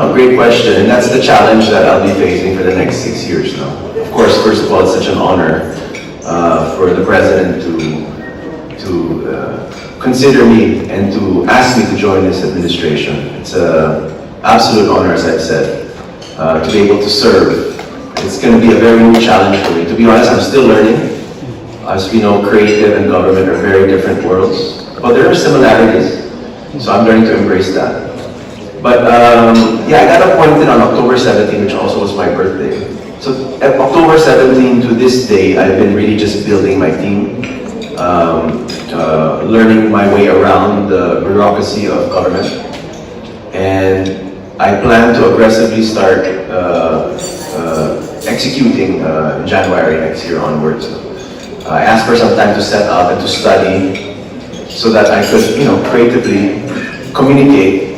Oh, great question, and that's the challenge that I'll be facing for the next 6 years now. Of course, first of all, it's such an honor for the President to consider me and to ask me to join this administration. It's an absolute honor, as I've said, to be able to serve. It's going to be a very new challenge for me. To be honest, I'm still learning. As we know, creative and government are very different worlds, but there are similarities, so I'm learning to embrace that. But yeah, I got appointed on October 17, which also was my birthday. So at October 17 to this day, I've been really just building my team, learning my way around the bureaucracy of government. And I plan to aggressively start executing in January next year onwards. I asked for some time to set up and to study so that I could, creatively communicate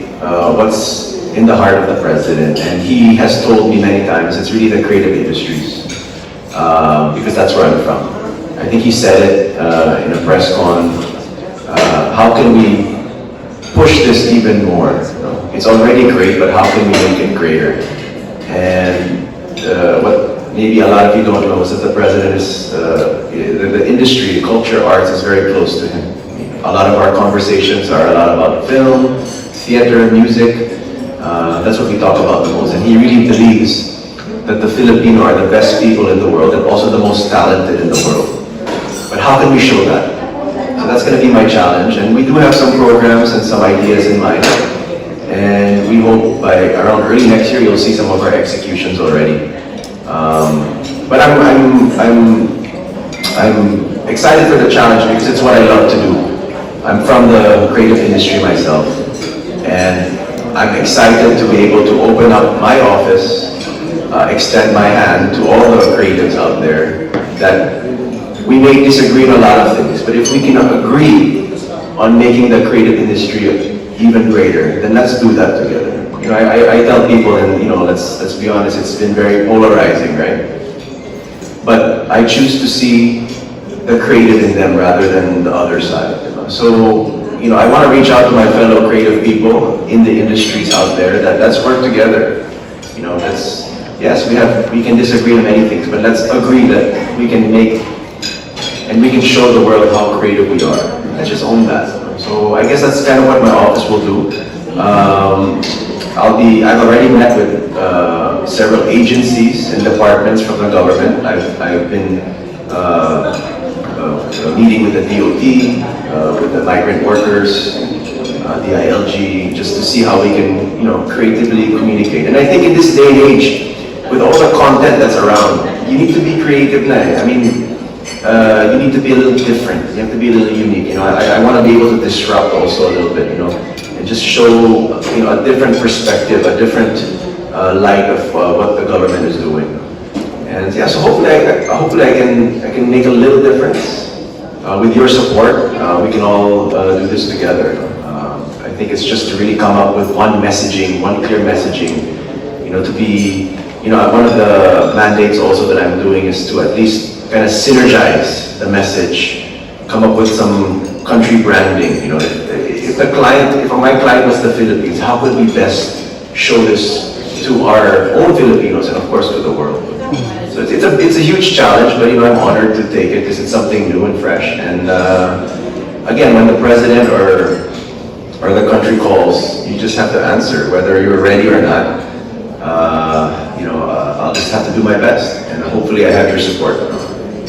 what's in the heart of the President. And he has told me many times it's really the creative industries, because that's where I'm from. I think he said it in a press con, how can we push this even more? It's already great, but how can we make it greater? And what maybe a lot of you don't know is that the President is, the industry, culture, arts is very close to him. A lot of our conversations are a lot about film, theater, music. That's what we talk about the most. And he really believes that the Filipino are the best people in the world and also the most talented in the world. But how can we show that? So that's going to be my challenge. And we do have some programs and some ideas in mind. And we hope by around early next year, you'll see some of our executions already. But I'm excited for the challenge because it's what I love to do. I'm from the creative industry myself. And I'm excited to be able to open up my office, extend my hand to all the creatives out there that we may disagree on a lot of things, but if we can agree on making the creative industry even greater, then let's do that together. I tell people, and let's be honest, it's been very polarizing, right? But I choose to see the creative in them rather than the other side. So I want to reach out to my fellow creative people in the industries out there that let's work together. Yes, we can disagree on many things, but let's agree that we can make and we can show the world how creative we are. Let's just own that. So I guess that's kind of what my office will do. I've already met with several agencies and departments from the government. I've been meeting with the DOT, with the migrant workers, the ILG, just to see how we can, creatively communicate. And I think in this day and age, with all the content that's around, you need to be creative now. I mean, you need to be a little different. You have to be a little unique. I want to be able to disrupt also a little bit, and just show, a different perspective, a different light of what the government is doing. And yeah, so hopefully I can make a little difference. With your support, we can all do this together. I think it's just to really come up with one messaging, one clear messaging. To be, one of the mandates also that I'm doing is to at least kind of synergize the message, come up with some country branding. If my client was the Philippines, how could we best show this to our own Filipinos and of course to the world? So it's a huge challenge, but I'm honored to take it because it's something new and fresh. And again, when the President or the country calls, you just have to answer, whether you're ready or not. I'll just have to do my best, and hopefully I have your support.